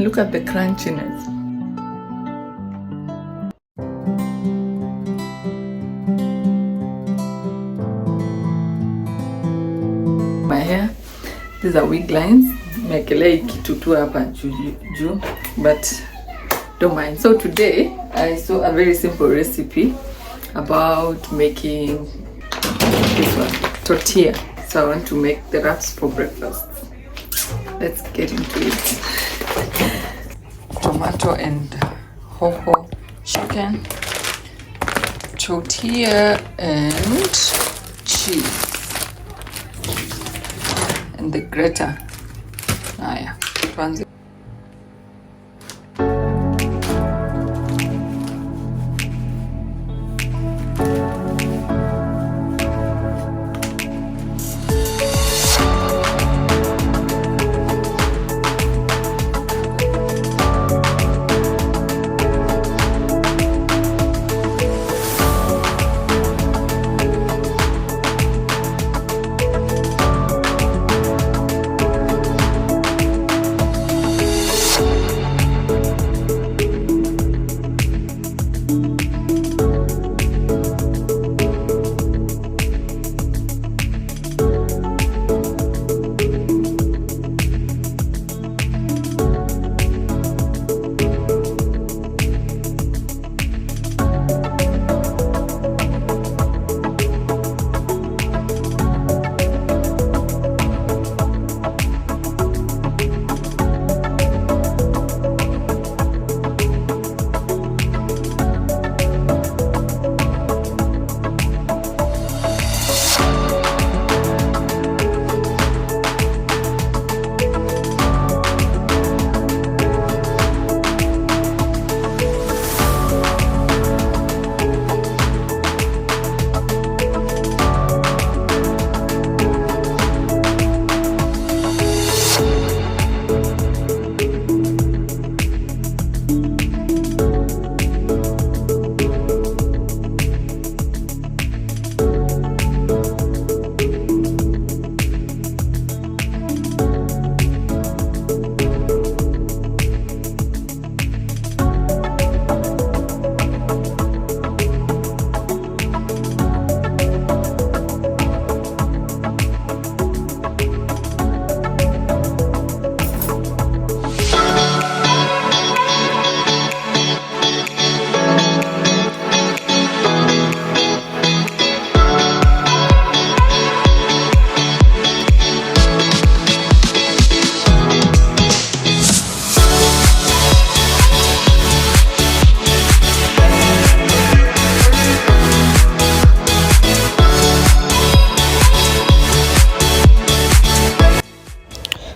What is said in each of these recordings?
look at the crunchiness. My hair, these are wig lines. Mekelea kitu tu hapa juu, but don't mind. So today I saw a very simple recipe about making this one, tortilla. So I want to make the wraps for breakfast. Let's get into it. Tomato and hoho chicken, tortilla and cheese, and the grater. Haya, tuanze.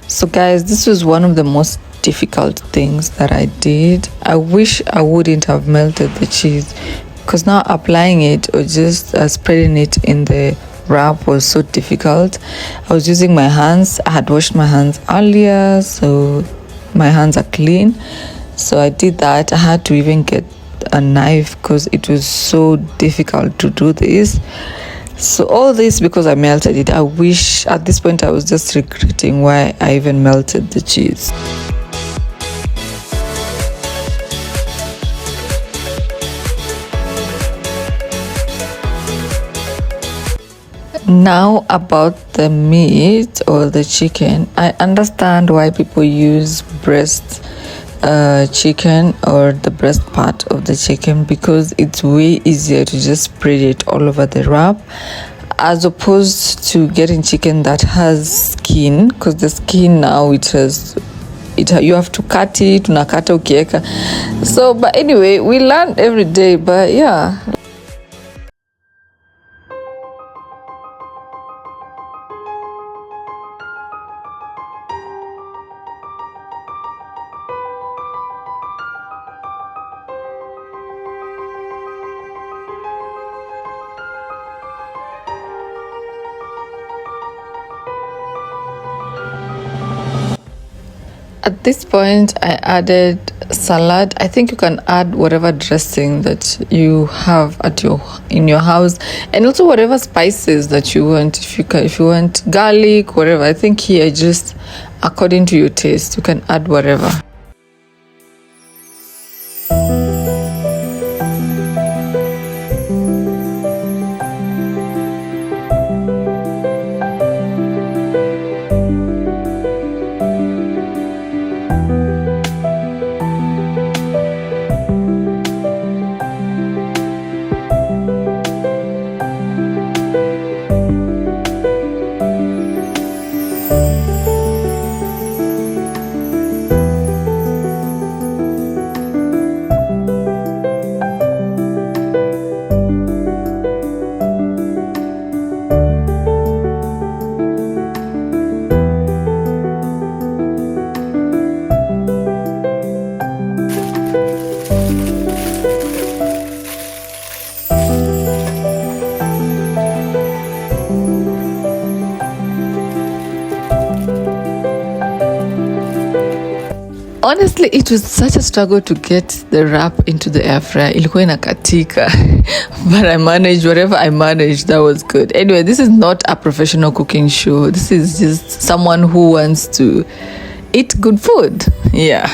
So guys, this was one of the most difficult things that I did. I wish I wouldn't have melted the cheese, because now applying it or just spreading it in the wrap was so difficult. I was using my hands. I had washed my hands earlier, so my hands are clean. So I did that. I had to even get a knife because it was so difficult to do this. So all this because I melted it. I wish at this point I was just regretting why I even melted the cheese. Now about the meat or the chicken, I understand why people use breast chicken or the breast part of the chicken, because it's way easier to just spread it all over the wrap as opposed to getting chicken that has skin, because the skin now you have to cut it, unakata ukieka. So but anyway, we learn every day, but yeah. At this point, I added salad. I think you can add whatever dressing that you have in your house, and also whatever spices that you want. If you want garlic, whatever. I think here just according to your taste, you can add whatever. honestly, it was such a struggle to get the wrap into the air fryer. Ilikuwa inakatika. But I managed whatever I managed. That was good. Anyway, this is not a professional cooking show. This is just someone who wants to eat good food. Yeah.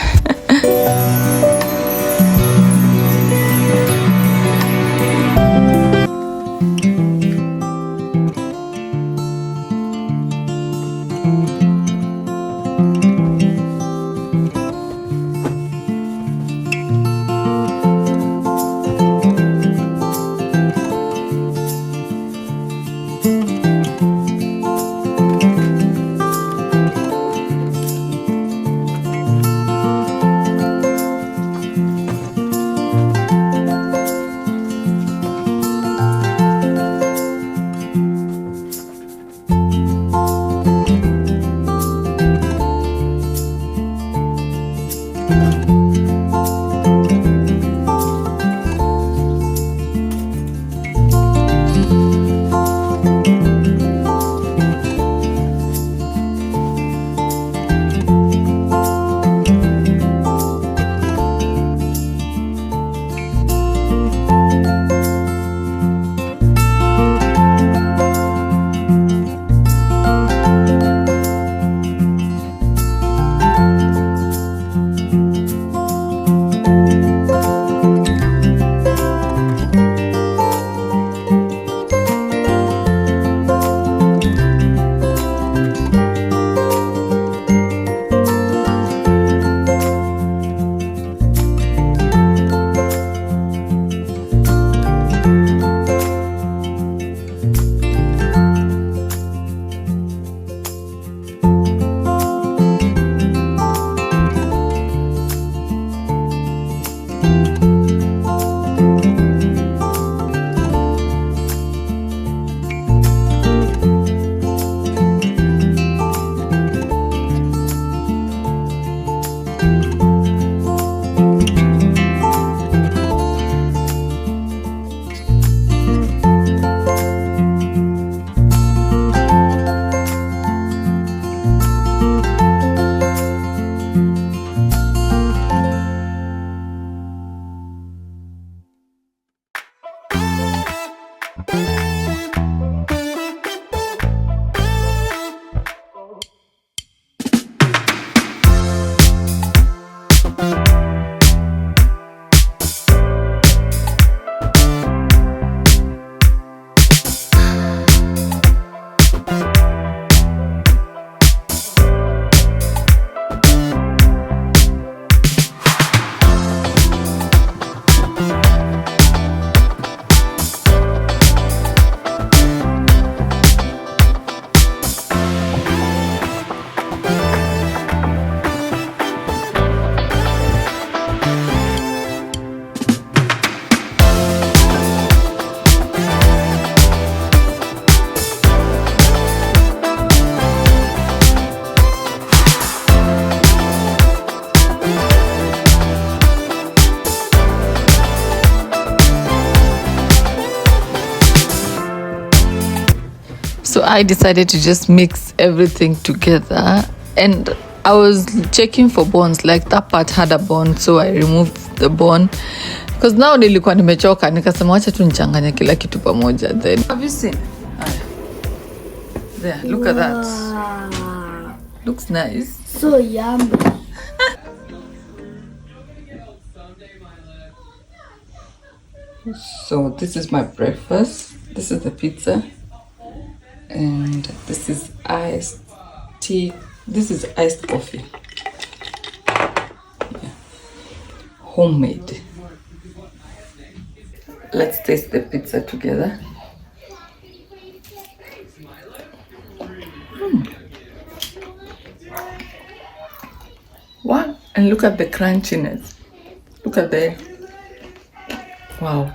So I decided to just mix everything together, and I was checking for bones, like that part had a bone, so I removed the bone because now nilikuwa nimechoka, nikasema acha tu nichanganye kila kitu pamoja. Then have you seen? There, look at that. Looks nice. So yummy. So this is my breakfast. This is the pizza. And this is iced tea. This is iced coffee. Yeah. Homemade. Let's taste the pizza together. Wow, and look at the crunchiness. Look at the, wow.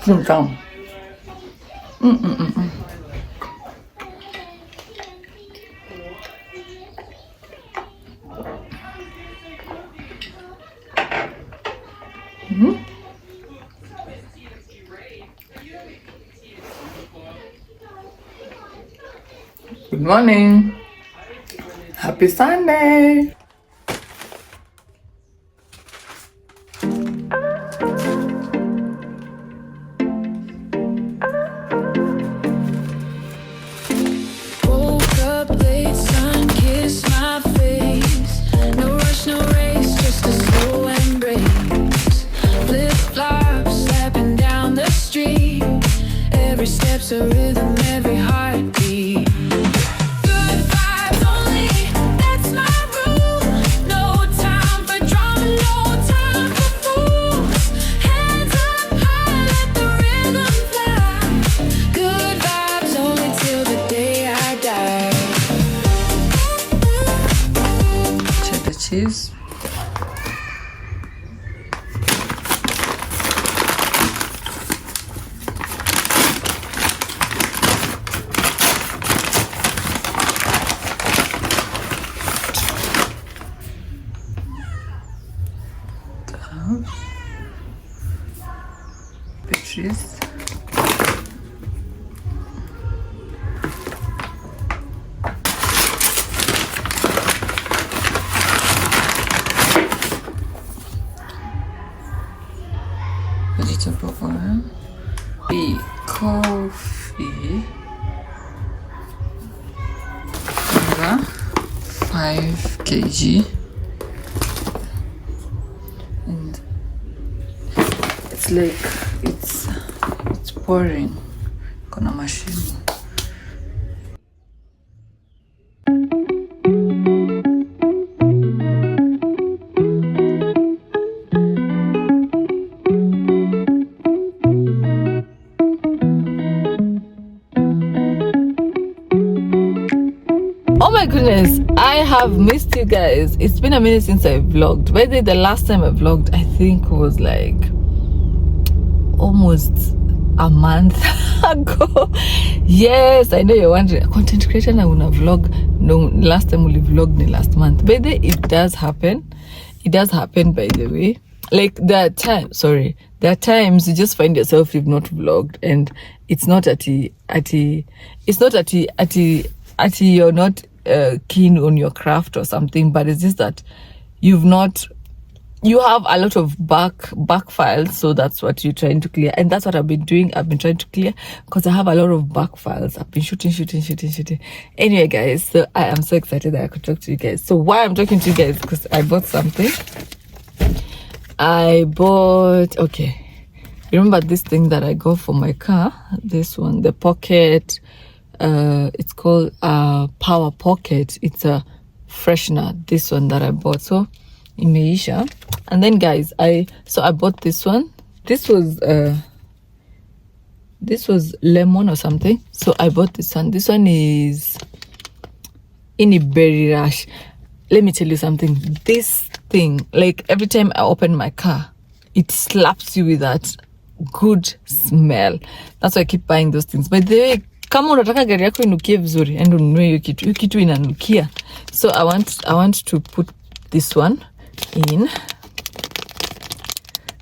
Yum. Good morning. Happy Sunday. Woke up late, sun kissed my face. No rush, no race, just a slow embrace. Flip flops, slapping down the street. Every step's a rhythm, every heartbeat. Good vibes only, that's my rule. No time for drama, no time for fools. Hands up high, let the rhythm fly. Good vibes only till the day I die. Cheddar cheese. Cheese. Vegetable oil. The coffee. 5 kg. And it's like it's pouring. Kuna machine. Oh my goodness, I have missed you guys. It's been a minute since I vlogged. By the last time I vlogged, I think was like almost a month ago. Yes, I know you're wondering, content creator na una vlog. No, last time we vlogged last month. But it does happen. It does happen, by the way. Like there are times you just find yourself you've not vlogged, and it's not at you're not keen on your craft or something, but it's just that you have a lot of back files, so that's what you're trying to clear, and that's what I've been doing. I've been trying to clear because I have a lot of back files. I've been shooting. Anyway, guys, so I am so excited that I could talk to you guys. So why I'm talking to you guys, because I bought something. Okay, remember this thing that I got for my car? This one, the pocket. It's called Power Pocket. It's a freshener. This one that I bought. So imeisha. And then guys, I bought this one. This was lemon or something. So I bought this one. This one is in a berry rush. Let me tell you something. This thing, like every time I open my car, it slaps you with that good smell. That's why I keep buying those things. By the way, kama unataka gari yako inukie vizuri, endo ununue hiyo kitu inanukia. So I want to put this one in.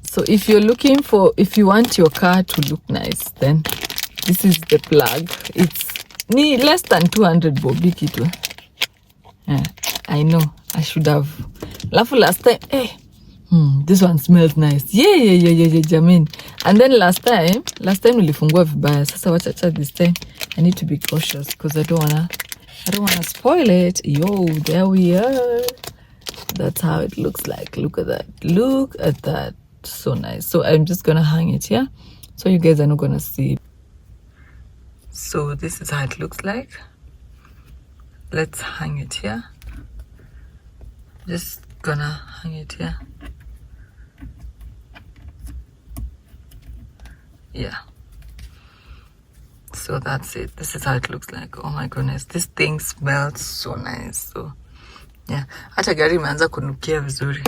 So if you want your car to look nice, then this is the plug. It's less than 200 bob kitu. I know I should have. Last time, this one smells nice. Yeah, Jamin. And then last time nilifungua vibaya. Sasa wacha this time I need to be cautious because I don't wanna spoil it. Yo, there we are. That's how it looks like. Look at that. So nice. So I'm just gonna hang it here, so you guys are not gonna see. So this is how it looks like. Let's hang it here. Just gonna hang it here. Yeah. So that's it. This is how it looks like. Oh my goodness, this thing smells so nice. So yeah, hata gari imeanza kunukia vizuri.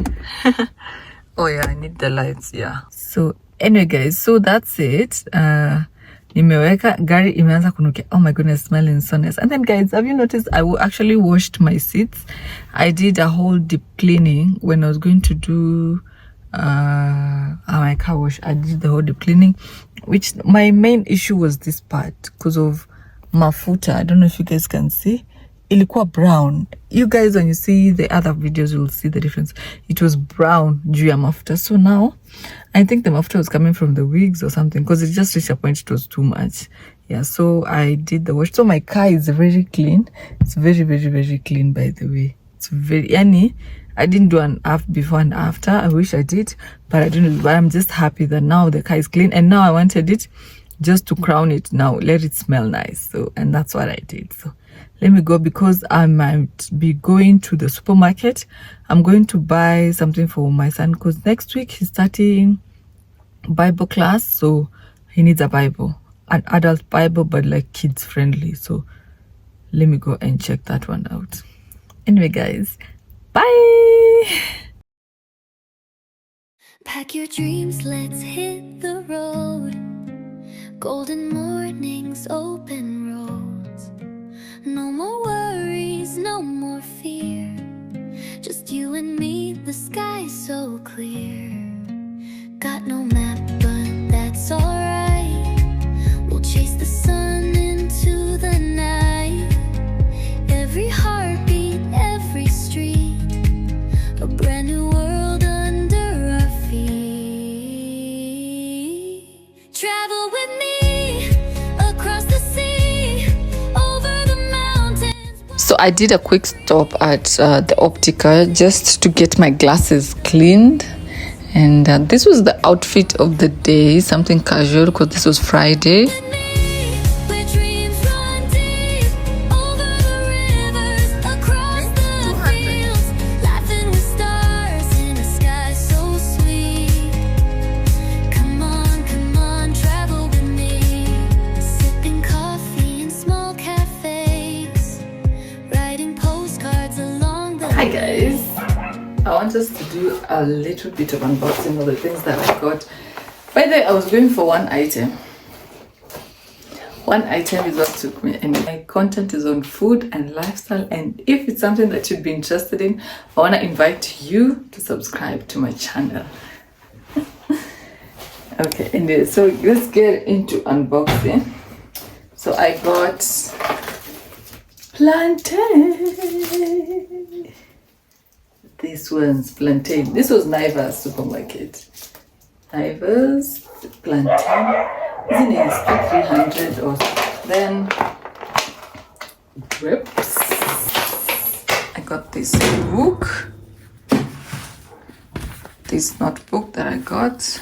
Oh yeah, I need the lights. Yeah. So anyway guys, so that's it. Nimeweka gari imeanza kunukia. Oh my goodness, smelling so nice. And then guys, have you noticed I actually washed my seats? I did a whole deep cleaning when I was going to do my car wash. I did the whole deep cleaning, which my main issue was this part because of mafuta. I don't know if you guys can see. ilikuwa brown. You guys, when you see the other videos, you'll see the difference. It was brown juu ya mafuta. So now I think the mafuta was coming from the wigs or something, because it just reached a point it was too much. Yeah, so I did the wash. So my car is very clean. It's very, very, very clean, by the way. It's very, I didn't do an before and after. I wish I did, but I didn't. But I'm just happy that now the car is clean. And now I wanted it just to crown it now, let it smell nice. So, and that's what I did. So let me go, because I might be going to the supermarket. I'm going to buy something for my son, because next week he's starting Bible class. So he needs a Bible, an adult Bible, but like kids friendly. So let me go and check that one out. Anyway, guys, bye. Pack your dreams, let's hit the road. Golden mornings, open roads. No more worries, no more fear. Just you and me, the sky's so clear. Got no map, but that's alright. We'll chase the sun into the night. Every heartbeat, every street, a brand new world under our feet. Travel with me across the sea, over the mountains. So I did a quick stop at the Optica just to get my glasses cleaned. And this was the outfit of the day, something casual, because this was Friday. Where dreams run deep, over the rivers, across the fields, laughing with stars in a sky so sweet. Come on, travel with me. Sipping coffee in small cafes, writing postcards along the Hi guys, I want us to do a little bit of unboxing of the things that I got. By the way, I was going for one item. One item is what took me, and my content is on food and lifestyle, and if it's something that you'd be interested in, I want to invite you to subscribe to my channel. Okay, anyway, so let's get into unboxing. So I got plantain. This one's plantain. This was Naivas supermarket. Naivas plantain. Isn't it 300 or so? Then grips. I got this book. This notebook that I got.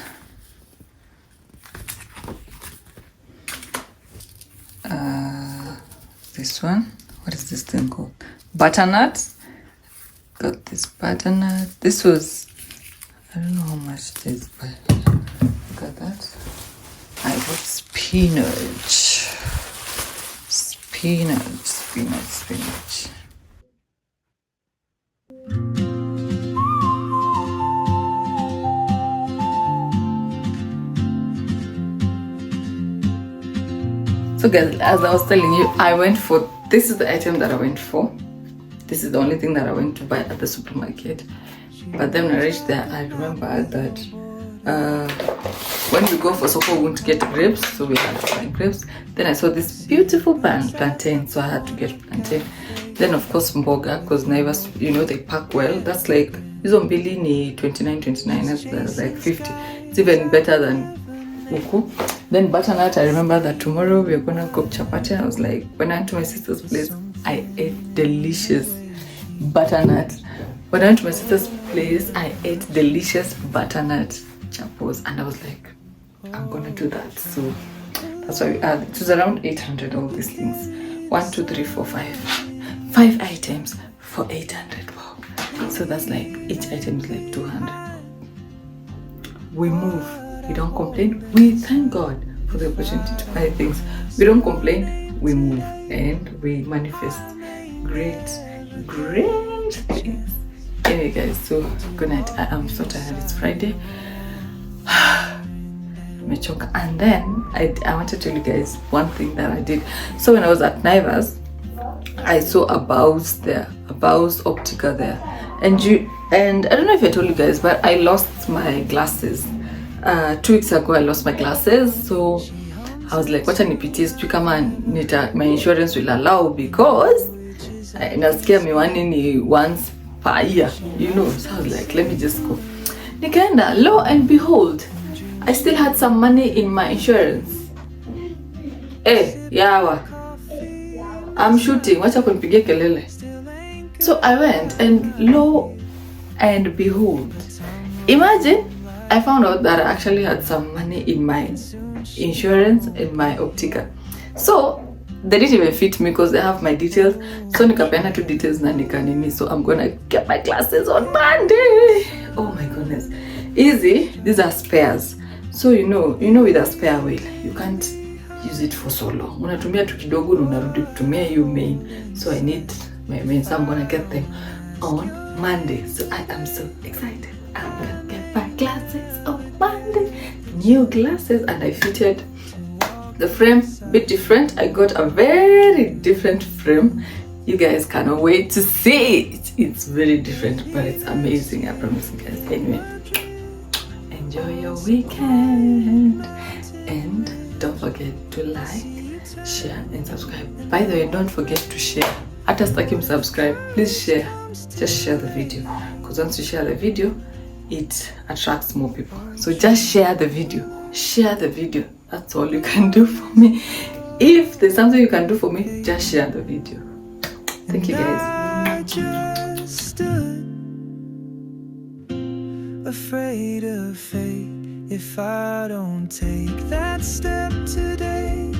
This one. What is this thing called? Butternut. Got this butternut. This was, I don't know how much it is, but got that. I got spinach. Spinach. So guys, as I was telling you, this is the item that I went for. This is the only thing that I went to buy at the supermarket. But then when I reached there, I remembered that when we go for Soko, we won't get grapes, so we had to buy grapes. Then I saw this beautiful plantain, so I had to get plantain. Then of course mboga, because Naivas, they pack well. That's like, hizo mbili ni 29, that's like 50. It's even better than Uku. Then butternut, I remember that tomorrow we are gonna cook chapati. I was like, when I went to my sister's place, I ate delicious butternut. When I went to my sister's place, I ate delicious butternut chapos, and I was like, I'm gonna do that. So that's why it was around 800, all these things. 1, 2, 3, 4, 5. 5 items for 800. Wow. So that's like, each item is like 200. We move. We don't complain. We thank God for the opportunity to buy things. We don't complain. We move and we manifest great things. Anyway guys, so good night. I am so tired. It's Friday. And then I want to tell you guys one thing that I did. So when I was at Naivas, I saw a Bows there, a Bows Optica there, and I don't know if I told you guys, but I lost my glasses 2 weeks ago. I lost my glasses, so I was like, wacha nipitie sijui kama my insurance will allow, because nasikia miwani ni once per year, you know. So I was like, let me just go. Nikaenda, lo and behold, I still had some money in my insurance. Yawa, I'm shooting, wacha kunipigia kelele. So I went, and lo and behold, imagine, I found out that I actually had some money in my insurance, in my Optica. So they didn't even fit me because they have my details. So nikapeana two details na nikanini. So I'm gonna get my glasses on Monday. Oh my goodness. Easy. These are spares. So you know with a spare wheel, you can't use it for so long. Unatumia tu kidogo na unarudi kutumia hiyo main. So I need my main. So I'm gonna get them on Monday. So I am so excited. I'm gonna get my glasses on Monday. New glasses, and I fitted the frame a bit different. I got a very different frame. You guys cannot wait to see it. It's very different, but it's amazing, I promise you guys. Anyway, enjoy your weekend, and don't forget to like, share and subscribe. By the way, don't forget to share. Hata sitaki subscribe, please share. Just share the video, because once you share the video, it attracts more people. So just share the video. Share the video. That's all you can do for me. If there's something you can do for me, just share the video. Thank you guys. I just stood afraid of fate if I don't take that step today.